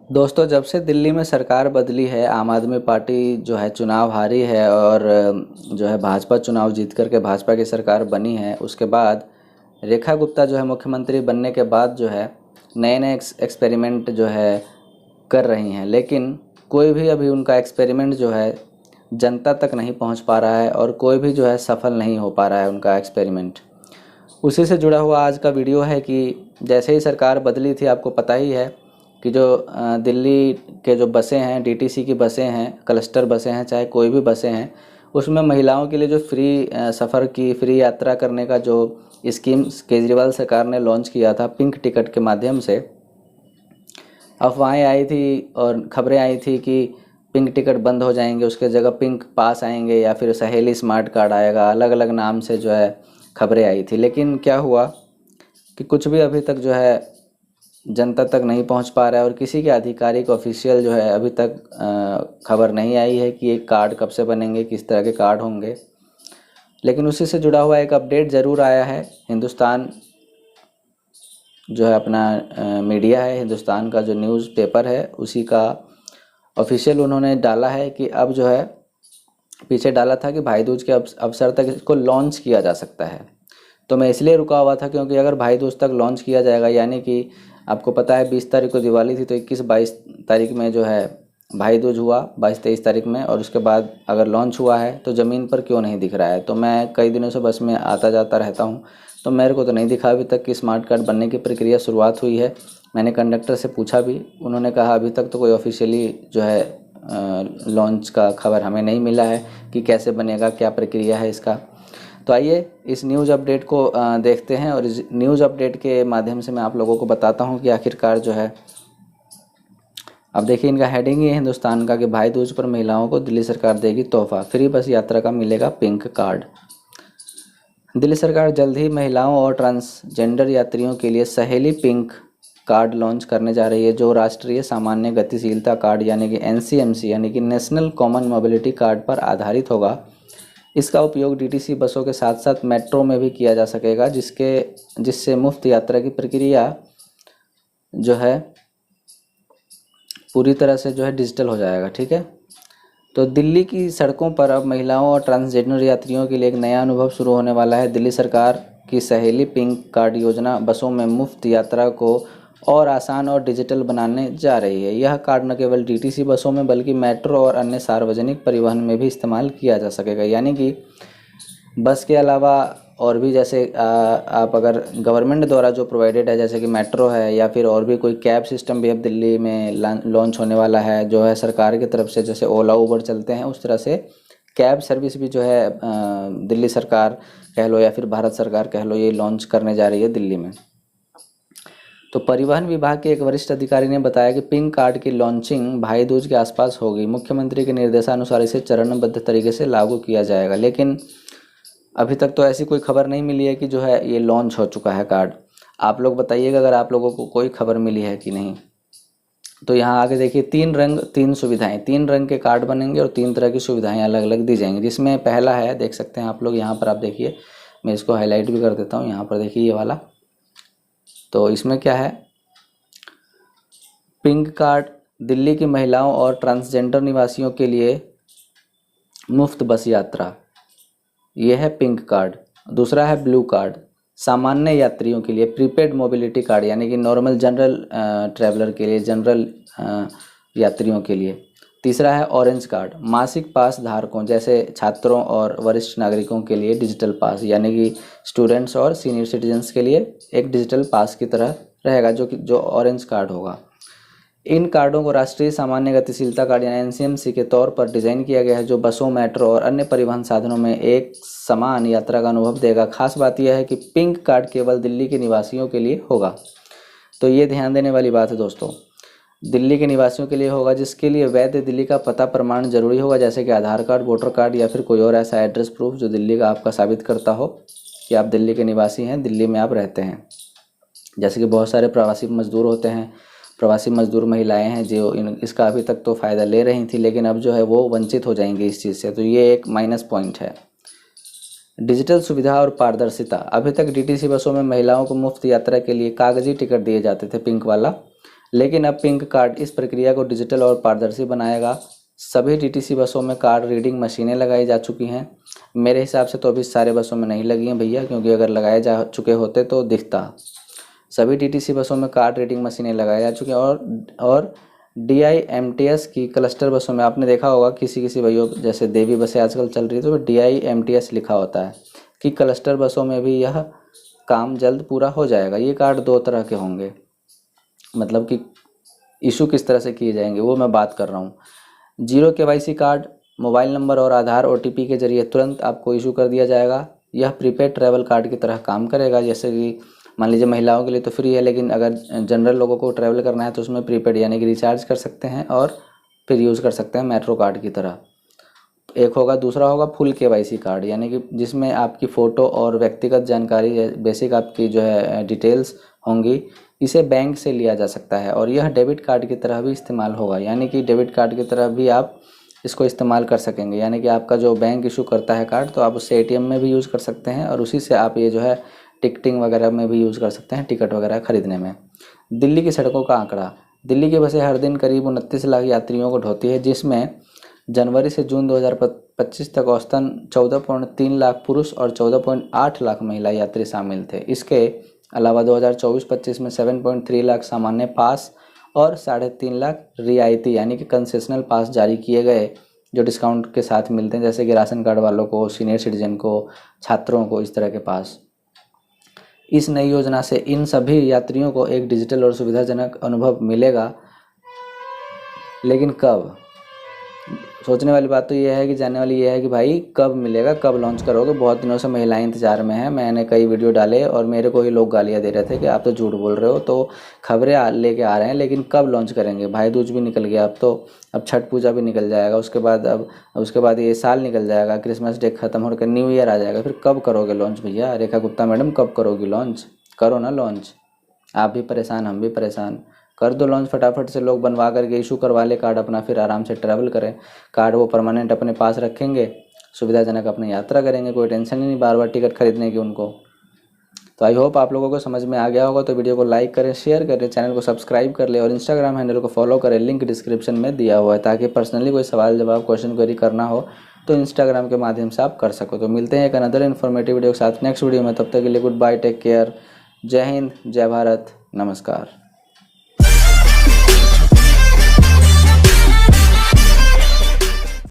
दोस्तों, जब से दिल्ली में सरकार बदली है, आम आदमी पार्टी जो है चुनाव हारी है और जो है भाजपा चुनाव जीत करके भाजपा की सरकार बनी है। उसके बाद रेखा गुप्ता जो है मुख्यमंत्री बनने के बाद जो है नए नए एक्सपेरिमेंट जो है कर रही हैं, लेकिन कोई भी अभी उनका एक्सपेरिमेंट जो है जनता तक नहीं पहुंच पा रहा है और कोई भी जो है सफल नहीं हो पा रहा है उनका एक्सपेरिमेंट। उसी से जुड़ा हुआ आज का वीडियो है कि जैसे ही सरकार बदली थी, आपको पता ही है कि जो दिल्ली के जो बसें हैं, डीटीसी की बसें हैं, क्लस्टर बसें हैं, चाहे कोई भी बसें हैं, उसमें महिलाओं के लिए जो फ्री सफ़र की फ्री यात्रा करने का जो स्कीम केजरीवाल सरकार ने लॉन्च किया था पिंक टिकट के माध्यम से, अफवाहें आई थी और ख़बरें आई थी कि पिंक टिकट बंद हो जाएंगे, उसके जगह पिंक पास आएंगे या फिर सहेली स्मार्ट कार्ड आएगा। अलग अलग नाम से जो है खबरें आई थी, लेकिन क्या हुआ कि कुछ भी अभी तक जो है जनता तक नहीं पहुंच पा रहा है और किसी के आधिकारिक ऑफिशियल जो है अभी तक खबर नहीं आई है कि ये कार्ड कब से बनेंगे, किस तरह के कार्ड होंगे। लेकिन उसी से जुड़ा हुआ एक अपडेट ज़रूर आया है। हिंदुस्तान जो है अपना मीडिया है, हिंदुस्तान का जो न्यूज़ पेपर है, उसी का ऑफिशियल उन्होंने डाला है कि अब जो है, पीछे डाला था कि भाई दूज के अवसर तक इसको लॉन्च किया जा सकता है। तो मैं इसलिए रुका हुआ था क्योंकि अगर भाई दूज तक लॉन्च किया जाएगा, यानी कि आपको पता है 20 तारीख को दिवाली थी, तो 21-22 तारीख में जो है भाई दूज हुआ, 22-23 तारीख में, और उसके बाद अगर लॉन्च हुआ है तो ज़मीन पर क्यों नहीं दिख रहा है। तो मैं कई दिनों से बस में आता जाता रहता हूँ, तो मेरे को तो नहीं दिखा अभी तक कि स्मार्ट कार्ड बनने की प्रक्रिया शुरुआत हुई है। मैंने कंडक्टर से पूछा भी, उन्होंने कहा अभी तक तो कोई ऑफिशियली जो है लॉन्च का खबर हमें नहीं मिला है कि कैसे बनेगा, क्या प्रक्रिया है इसका। तो आइए इस न्यूज़ अपडेट को देखते हैं और इस न्यूज़ अपडेट के माध्यम से मैं आप लोगों को बताता हूं कि आखिरकार जो है, अब देखिए इनका हेडिंग ही है हिंदुस्तान का कि भाई दूज पर महिलाओं को दिल्ली सरकार देगी तोहफा, फ्री बस यात्रा का मिलेगा पिंक कार्ड। दिल्ली सरकार जल्द ही महिलाओं और ट्रांसजेंडर यात्रियों के लिए सहेली पिंक कार्ड लॉन्च करने जा रही है, जो राष्ट्रीय सामान्य गतिशीलता कार्ड यानी कि एनसीएमसी यानी कि नेशनल कॉमन मोबिलिटी कार्ड पर आधारित होगा। इसका उपयोग डीटीसी बसों के साथ साथ मेट्रो में भी किया जा सकेगा, जिससे मुफ्त यात्रा की प्रक्रिया जो है पूरी तरह से जो है डिजिटल हो जाएगा। ठीक है, तो दिल्ली की सड़कों पर अब महिलाओं और ट्रांसजेंडर यात्रियों के लिए एक नया अनुभव शुरू होने वाला है। दिल्ली सरकार की सहेली पिंक कार्ड योजना बसों में मुफ्त यात्रा को और आसान और डिजिटल बनाने जा रही है। यह कार्ड न केवल डीटीसी बसों में बल्कि मेट्रो और अन्य सार्वजनिक परिवहन में भी इस्तेमाल किया जा सकेगा, यानी कि बस के अलावा और भी, जैसे आप अगर गवर्नमेंट द्वारा जो प्रोवाइडेड है, जैसे कि मेट्रो है या फिर और भी कोई कैब सिस्टम भी अब दिल्ली में लॉन्च होने वाला है, जो है सरकार की तरफ से, जैसे ओला उबर चलते हैं उस तरह से कैब सर्विस भी जो है दिल्ली सरकार कह लो या फिर भारत सरकार कह लो, ये लॉन्च करने जा रही है दिल्ली में। तो परिवहन विभाग के एक वरिष्ठ अधिकारी ने बताया कि पिंक कार्ड की लॉन्चिंग भाई दूज के आसपास होगी। मुख्यमंत्री के निर्देशानुसार इसे चरणबद्ध तरीके से लागू किया जाएगा, लेकिन अभी तक तो ऐसी कोई खबर नहीं मिली है कि जो है ये लॉन्च हो चुका है कार्ड। आप लोग बताइएगा अगर आप लोगों को कोई खबर मिली है कि नहीं। तो यहाँ आगे देखिए, 3 रंग 3 सुविधाएं, 3 रंग के कार्ड बनेंगे और 3 तरह की सुविधाएं अलग अलग दी जाएंगी, जिसमें पहला है, देख सकते हैं आप लोग यहाँ पर, आप देखिए, मैं इसको हाईलाइट भी कर देता हूँ। यहाँ पर देखिए ये वाला, तो इसमें क्या है, पिंक कार्ड दिल्ली की महिलाओं और ट्रांसजेंडर निवासियों के लिए मुफ्त बस यात्रा, ये है पिंक कार्ड। दूसरा है ब्लू कार्ड, सामान्य यात्रियों के लिए प्रीपेड मोबिलिटी कार्ड, यानी कि नॉर्मल जनरल ट्रैवलर के लिए, जनरल यात्रियों के लिए। तीसरा है ऑरेंज कार्ड, मासिक पास धारकों जैसे छात्रों और वरिष्ठ नागरिकों के लिए डिजिटल पास, यानी कि स्टूडेंट्स और सीनियर सिटीजन्स के लिए एक डिजिटल पास की तरह रहेगा, जो ऑरेंज कार्ड होगा। इन कार्डों को राष्ट्रीय सामान्य गतिशीलता कार्ड यानी एनसीएमसी के तौर पर डिज़ाइन किया गया है, जो बसों, मेट्रो और अन्य परिवहन साधनों में एक समान यात्रा का अनुभव देगा। खास बात यह है कि पिंक कार्ड केवल दिल्ली के निवासियों के लिए होगा। तो ये ध्यान देने वाली बात है दोस्तों, दिल्ली के निवासियों के लिए होगा, जिसके लिए वैध दिल्ली का पता प्रमाण जरूरी होगा, जैसे कि आधार कार्ड, वोटर कार्ड या फिर कोई और ऐसा एड्रेस प्रूफ जो दिल्ली का आपका साबित करता हो कि आप दिल्ली के निवासी हैं, दिल्ली में आप रहते हैं। जैसे कि बहुत सारे प्रवासी मजदूर होते हैं, प्रवासी मजदूर महिलाएं हैं जो इसका अभी तक तो फ़ायदा ले रही थी, लेकिन अब जो है वो वंचित हो जाएंगी इस चीज़ से, तो ये एक माइनस पॉइंट है। डिजिटल सुविधा और पारदर्शिता, अभी तक डीटीसी बसों में महिलाओं को मुफ्त यात्रा के लिए कागजी टिकट दिए जाते थे, पिंक वाला, लेकिन अब पिंक कार्ड इस प्रक्रिया को डिजिटल और पारदर्शी बनाएगा। सभी डीटीसी बसों में कार्ड रीडिंग मशीनें लगाई जा चुकी हैं। मेरे हिसाब से तो अभी सारे बसों में नहीं लगी हैं भैया, क्योंकि अगर लगाए जा चुके होते तो दिखता। सभी डीटीसी बसों में कार्ड रीडिंग मशीनें लगाई जा चुकी हैं और DIMTS की क्लस्टर बसों में आपने देखा होगा, किसी किसी भैया जैसे देवी बसें आजकल चल रही है तो DIMTS लिखा होता है कि क्लस्टर बसों में भी यह काम जल्द पूरा हो जाएगा। ये कार्ड 2 तरह के होंगे, मतलब कि इशू किस तरह से किए जाएंगे वो मैं बात कर रहा हूँ। 0 KYC कार्ड मोबाइल नंबर और आधार OTP के जरिए तुरंत आपको इशू कर दिया जाएगा। यह प्रीपेड ट्रैवल कार्ड की तरह काम करेगा। जैसे कि मान लीजिए महिलाओं के लिए तो फ्री है, लेकिन अगर जनरल लोगों को ट्रैवल करना है तो उसमें प्रीपेड यानी कि रिचार्ज कर सकते हैं और फिर यूज़ कर सकते हैं मेट्रो कार्ड की तरह। एक होगा, दूसरा होगा फुल KYC कार्ड, यानी कि जिसमें आपकी फ़ोटो और व्यक्तिगत जानकारी, बेसिक आपकी जो है डिटेल्स होंगी। इसे बैंक से लिया जा सकता है और यह डेबिट कार्ड की तरह भी इस्तेमाल होगा, यानी कि डेबिट कार्ड की तरह भी आप इसको इस्तेमाल कर सकेंगे। यानी कि आपका जो बैंक इशू करता है कार्ड, तो आप उससे ATM में भी यूज़ कर सकते हैं और उसी से आप ये जो है टिकटिंग वगैरह में भी यूज़ कर सकते हैं, टिकट वगैरह खरीदने में। दिल्ली की सड़कों का आंकड़ा। दिल्ली की बसें हर दिन करीब 29 लाख यात्रियों को ढोती है, जिसमें जनवरी से जून 2025 तक औसतन 14.3 लाख पुरुष और 14.8 लाख महिला यात्री शामिल थे। इसके अलावा 2024-25 में 7.3 लाख सामान्य पास और 3.5 लाख रियायती यानी कि कंसेशनल पास जारी किए गए, जो डिस्काउंट के साथ मिलते हैं, जैसे कि राशन कार्ड वालों को, सीनियर सिटीजन को, छात्रों को, इस तरह के पास। इस नई योजना से इन सभी यात्रियों को एक डिजिटल और सुविधाजनक अनुभव मिलेगा। लेकिन कब? सोचने वाली बात तो ये है कि जानने वाली ये है कि भाई कब मिलेगा, कब लॉन्च करोगे। बहुत दिनों से महिलाएं इंतजार में हैं। मैंने कई वीडियो डाले और मेरे को ही लोग गालियां दे रहे थे कि आप तो झूठ बोल रहे हो। तो खबरें लेके आ रहे हैं, लेकिन कब लॉन्च करेंगे? भाई दूज भी निकल गया, अब तो अब छठ पूजा भी निकल जाएगा, उसके बाद ये साल निकल जाएगा, क्रिसमस डे खत्म होकर न्यू ईयर आ जाएगा। फिर कब करोगे लॉन्च भैया? रेखा गुप्ता मैडम कब करोगी लॉन्च? करो ना लॉन्च। आप भी परेशान, हम भी परेशान। कर दो लॉन्च फटाफट से, लोग बनवा करके इशू करवा ले कार्ड अपना, फिर आराम से ट्रैवल करें। कार्ड वो परमानेंट अपने पास रखेंगे, सुविधाजनक अपनी यात्रा करेंगे, कोई टेंशन ही नहीं बार बार टिकट खरीदने की उनको। तो आई होप आप लोगों को समझ में आ गया होगा। तो वीडियो को लाइक करें, शेयर करें, चैनल को सब्सक्राइब कर ले और इंस्टाग्राम हैंडल को फॉलो करें, लिंक डिस्क्रिप्शन में दिया हुआ है, ताकि पर्सनली कोई सवाल जवाब क्वेश्चन क्वेरी करना हो तो इंस्टाग्राम के माध्यम से आप कर सको। तो मिलते हैं एक अनदर इन्फॉर्मेटिव वीडियो के साथ नेक्स्ट वीडियो में। तब तक के लिए गुड बाय, टेक केयर, जय हिंद, जय भारत, नमस्कार।